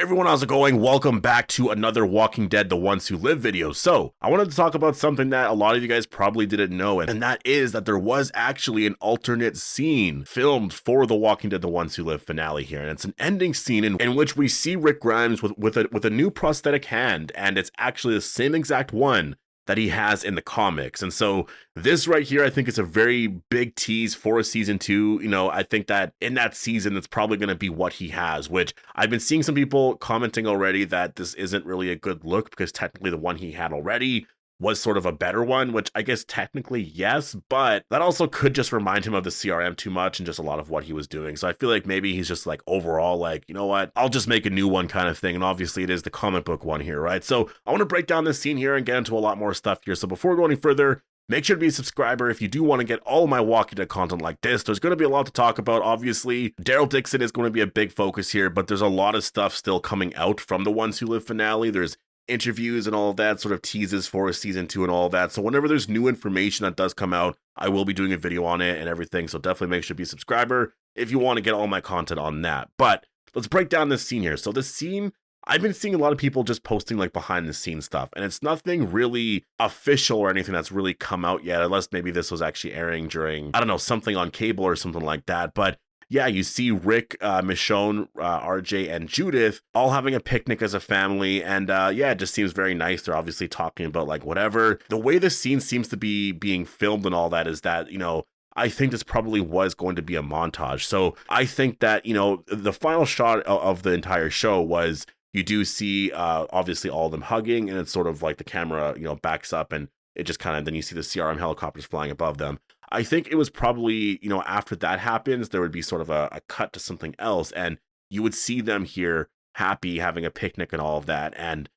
Hey everyone, how's it going? Welcome back to another Walking Dead The Ones Who Live video. So, I wanted to talk about something that a lot of you guys probably didn't know, and that is that there was actually an alternate scene filmed for the Walking Dead The Ones Who Live finale here, and it's an ending scene in which we see Rick Grimes with a new prosthetic hand, and it's actually the same exact one that he has in the comics. And so this right here, I think is a very big tease for a season 2. You know, I think that in that season, it's probably going to be what he has, which I've been seeing some people commenting already that this isn't really a good look because technically the one he had already was sort of a better one, which I guess technically yes, but that also could just remind him of the CRM too much and just a lot of what he was doing. So I feel like maybe he's just like overall like, you know what, I'll just make a new one kind of thing. And obviously it is the comic book one here, right? So I want to break down this scene here and get into a lot more stuff here. So before we go any further, make sure to be a subscriber if you do want to get all my Walking Dead content like this. There's going to be a lot to talk about. Obviously, Daryl Dixon is going to be a big focus here, but there's a lot of stuff still coming out from the Ones Who Live finale. There's interviews and all of that, sort of teases for season 2 and all of that. So whenever there's new information that does come out, I will be doing a video on it and everything. So definitely make sure to be a subscriber if you want to get all my content on that. But let's break down this scene here. So this scene, I've been seeing a lot of people just posting like behind the scenes stuff, and it's nothing really official or anything that's really come out yet, unless maybe this was actually airing during, I don't know, something on cable or something like that. But yeah, you see Rick, Michonne, RJ, and Judith all having a picnic as a family, and yeah, it just seems very nice. They're obviously talking about like whatever. The way the scene seems to be being filmed and all that is that, you know, I think this probably was going to be a montage. So I think that, you know, the final shot of the entire show was you do see obviously all of them hugging, and it's sort of like the camera, you know, backs up and it just kind of, then you see the CRM helicopters flying above them. I think it was probably, you know, after that happens, there would be sort of a cut to something else, and you would see them here happy, having a picnic and all of that. And,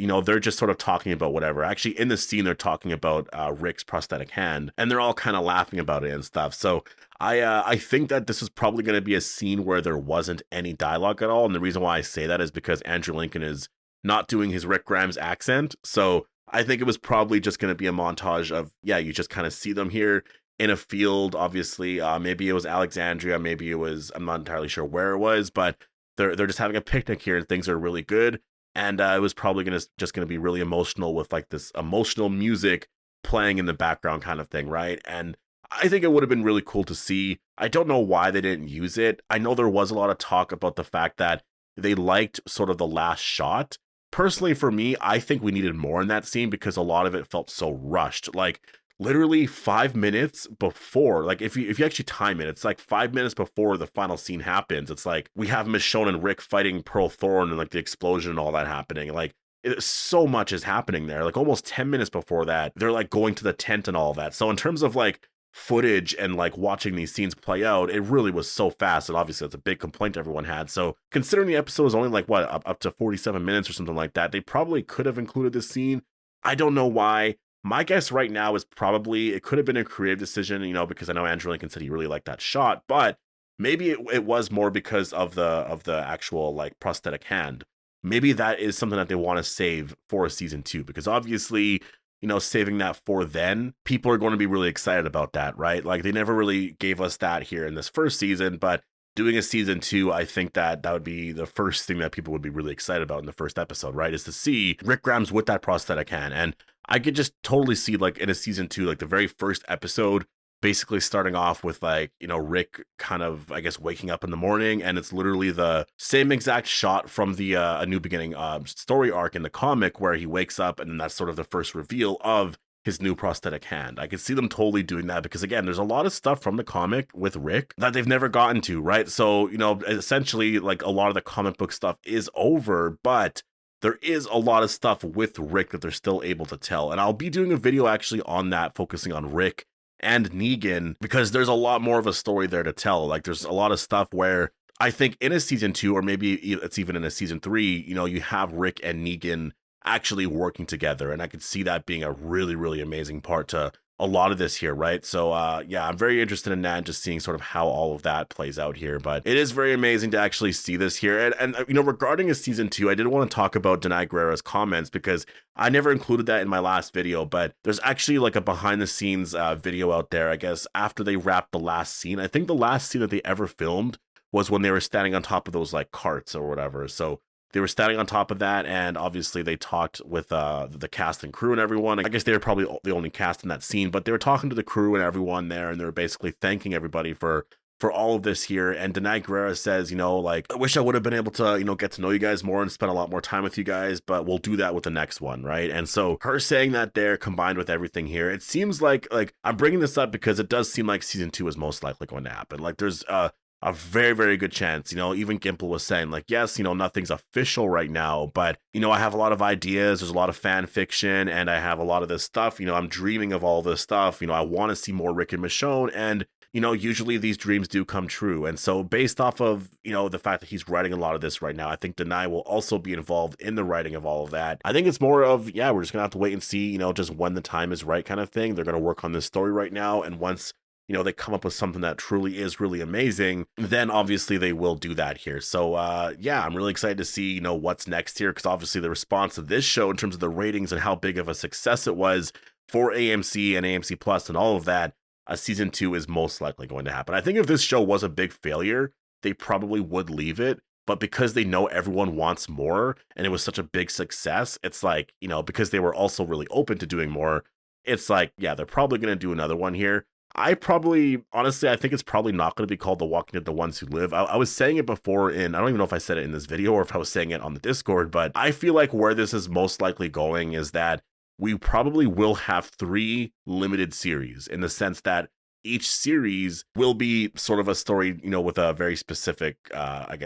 you know, they're just sort of talking about whatever. Actually, in the scene, they're talking about Rick's prosthetic hand, and they're all kind of laughing about it and stuff. So I think that this is probably going to be a scene where there wasn't any dialogue at all. And the reason why I say that is because Andrew Lincoln is not doing his Rick Grimes accent. So I think it was probably just going to be a montage of, yeah, you just kind of see them here in a field, obviously. Maybe it was Alexandria, maybe it was, I'm not entirely sure where it was, but they're just having a picnic here and things are really good. And it was probably just going to be really emotional with like this emotional music playing in the background kind of thing, right? And I think it would have been really cool to see. I don't know why they didn't use it. I know there was a lot of talk about the fact that they liked sort of the last shot. Personally, for me, I think we needed more in that scene because a lot of it felt so rushed. Like literally 5 minutes before, like if you actually time it, it's like 5 minutes before the final scene happens. It's like we have Michonne and Rick fighting Pearl Thorne and like the explosion and all that happening. Like so much is happening there. Like almost 10 minutes before that, they're like going to the tent and all that. So in terms of like footage and like watching these scenes play out, it really was so fast, and obviously that's a big complaint everyone had. So considering the episode was only like what, up to 47 minutes or something like that, they probably could have included this scene. I don't know why. My guess right now is probably it could have been a creative decision, you know, because I know Andrew Lincoln said he really liked that shot, but maybe it was more because of the actual like prosthetic hand. Maybe that is something that they want to save for a season 2, because obviously, you know, saving that for then, people are going to be really excited about that, right? Like they never really gave us that here in this first season, but doing a season 2, I think that would be the first thing that people would be really excited about in the first episode, right? Is to see Rick Grimes with that prosthetic hand. And I could just totally see like in a season 2, like the very first episode, basically starting off with like, you know, Rick kind of, I guess, waking up in the morning, and it's literally the same exact shot from the A New Beginning story arc in the comic where he wakes up, and then that's sort of the first reveal of his new prosthetic hand. I could see them totally doing that because, again, there's a lot of stuff from the comic with Rick that they've never gotten to, right? So, you know, essentially like a lot of the comic book stuff is over, but there is a lot of stuff with Rick that they're still able to tell. And I'll be doing a video actually on that, focusing on Rick and Negan, because there's a lot more of a story there to tell. Like there's a lot of stuff where I think in a season 2, or maybe it's even in a season 3, you know, you have Rick and Negan actually working together, and I could see that being a really, really amazing part to a lot of this here, right? So yeah, I'm very interested in that and just seeing sort of how all of that plays out here. But it is very amazing to actually see this here. And you know, regarding a season 2, I did want to talk about Denai Guerrera's comments because I never included that in my last video, but there's actually like a behind the scenes video out there, I guess, after they wrapped the last scene. I think the last scene that they ever filmed was when they were standing on top of those like carts or whatever. So they were standing on top of that, and obviously they talked with the cast and crew and everyone. I guess they were probably the only cast in that scene, but they were talking to the crew and everyone there, and they were basically thanking everybody for all of this here. And Denai Guerrera says, like, I wish I would have been able to, get to know you guys more and spend a lot more time with you guys, but we'll do that with the next one, right? And so her saying that there, combined with everything here, it seems like I'm bringing this up because it does seem like season 2 is most likely going to happen. Like, there's a very, very good chance, even Gimple was saying, like, yes, nothing's official right now, but, I have a lot of ideas, there's a lot of fan fiction, and I have a lot of this stuff, I'm dreaming of all this stuff, I want to see more Rick and Michonne, and usually these dreams do come true. And so based off of, the fact that he's writing a lot of this right now, I think Denai will also be involved in the writing of all of that. I think it's more of, yeah, we're just going to have to wait and see, just when the time is right kind of thing. They're going to work on this story right now. And once, they come up with something that truly is really amazing, then obviously they will do that here. So, yeah, I'm really excited to see, what's next here, because obviously the response to this show in terms of the ratings and how big of a success it was for AMC and AMC Plus and all of that, season 2 is most likely going to happen. I think if this show was a big failure, they probably would leave it. But because they know everyone wants more and it was such a big success, it's like, because they were also really open to doing more, it's like, yeah, they're probably going to do another one here. Honestly, I think it's probably not going to be called The Walking Dead, The Ones Who Live. I was saying it before I don't even know if I said it in this video or if I was saying it on the Discord, but I feel like where this is most likely going is that we probably will have 3 limited series, in the sense that each series will be sort of a story, with a very specific,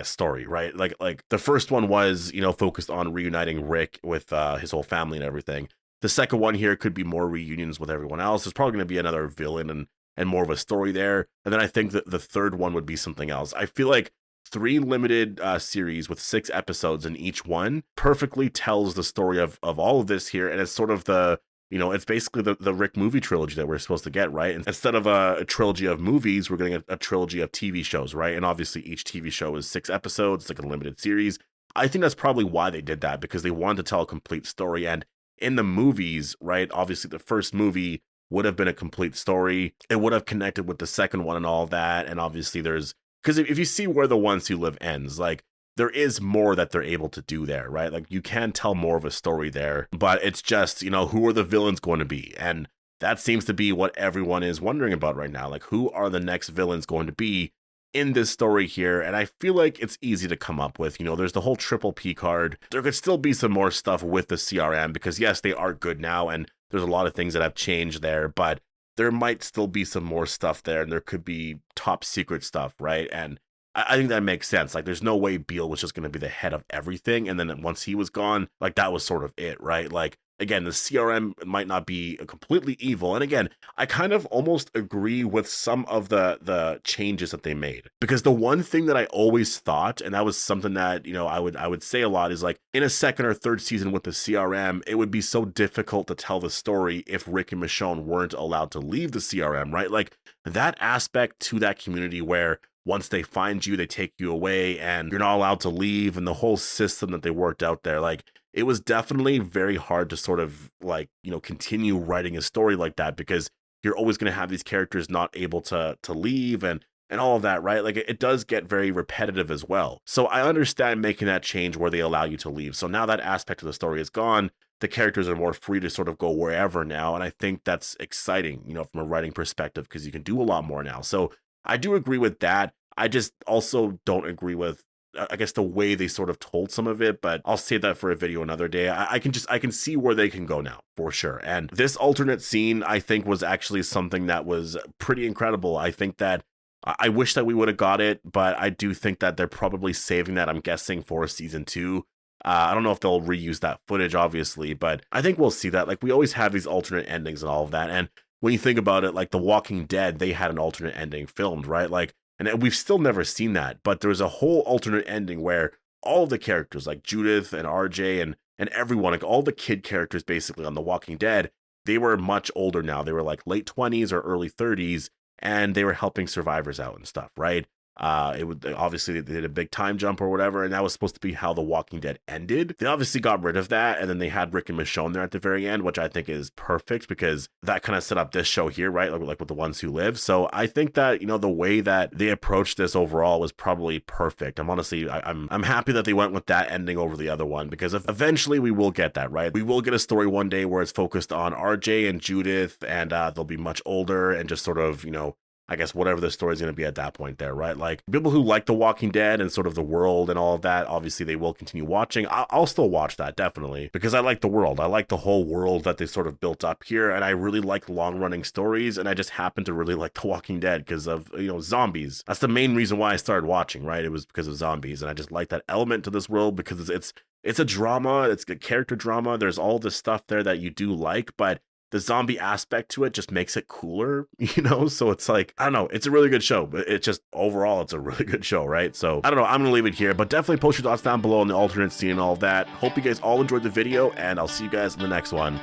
story, right? Like the first one was, focused on reuniting Rick with his whole family and everything. The second one here could be more reunions with everyone else. There's probably going to be another villain and more of a story there. And then I think that the third one would be something else. I feel like 3 limited series with 6 episodes in each one perfectly tells the story of all of this here. And it's sort of the, it's basically the Rick movie trilogy that we're supposed to get, right? And instead of a trilogy of movies, we're getting a trilogy of TV shows, right? And obviously each TV show is 6 episodes, it's like a limited series. I think that's probably why they did that, because they wanted to tell a complete story. And in the movies, right, obviously the first movie would have been a complete story. It would have connected with the second one and all that. And obviously because if you see where The Ones Who Live ends, like, there is more that they're able to do there, right? Like, you can tell more of a story there, but it's just, who are the villains going to be? And that seems to be what everyone is wondering about right now. Like, who are the next villains going to be in this story here? And I feel like it's easy to come up with. There's the whole triple P card. There could still be some more stuff with the CRM, because yes, they are good now, and there's a lot of things that have changed there, but there might still be some more stuff there, and there could be top secret stuff, right? And I think that makes sense. Like, there's no way Beale was just going to be the head of everything, and then once he was gone, like, that was sort of it, right? Like, again, the CRM might not be completely evil. And again, I kind of almost agree with some of the changes that they made, because the one thing that I always thought, and that was something that, I would say a lot, is like, in a second or third season with the CRM, it would be so difficult to tell the story if Rick and Michonne weren't allowed to leave the CRM, right? Like, that aspect to that community where once they find you, they take you away and you're not allowed to leave, and the whole system that they worked out there, like, it was definitely very hard to sort of like, continue writing a story like that, because you're always going to have these characters not able to leave and all of that, right? Like, it does get very repetitive as well. So I understand making that change where they allow you to leave. So now that aspect of the story is gone. The characters are more free to sort of go wherever now. And I think that's exciting, from a writing perspective, because you can do a lot more now. So I do agree with that. I just also don't agree with, I guess, the way they sort of told some of it, but I'll save that for a video another day. I can see where they can go now, for sure. And this alternate scene, I think, was actually something that was pretty incredible. I think that I wish that we would have got it, but I do think that they're probably saving that, I'm guessing, for season 2. I don't know if they'll reuse that footage, obviously, but I think we'll see that. Like, we always have these alternate endings and all of that. And when you think about it, like The Walking Dead, they had an alternate ending filmed, right? Like, and we've still never seen that, but there was a whole alternate ending where all of the characters, like Judith and RJ and everyone, like all the kid characters basically on The Walking Dead, they were much older now. They were like late 20s or early 30s, and they were helping survivors out and stuff, right? It would obviously they did a big time jump or whatever, and that was supposed to be how The Walking Dead ended. They obviously got rid of that, and then they had Rick and Michonne there at the very end, which I think is perfect because that kind of set up this show here, right? Like with The Ones Who Live. So I think that, you know, the way that they approached this overall was probably perfect. I'm honestly, I'm happy that they went with that ending over the other one, because eventually we will get that, right? We will get a story one day where it's focused on RJ and Judith, and they'll be much older and just sort of, you know, I guess whatever the story is going to be at that point there, right? Like people who like The Walking Dead and sort of the world and all of that, obviously they will continue watching. I'll still watch that, definitely, because I like the world. I like the whole world that they sort of built up here, and I really like long running stories, and I just happen to really like The Walking Dead because of, you know, zombies. That's the main reason why I started watching, right? It was because of zombies, and I just like that element to this world because it's a drama, it's a character drama. There's all this stuff there that you do like, but the zombie aspect to it just makes it cooler, you know? So it's like, I don't know, it's a really good show, but it just, overall, it's a really good show, right? So I don't know, I'm gonna leave it here, but definitely post your thoughts down below on the alternate scene and all of that. Hope you guys all enjoyed the video, and I'll see you guys in the next one.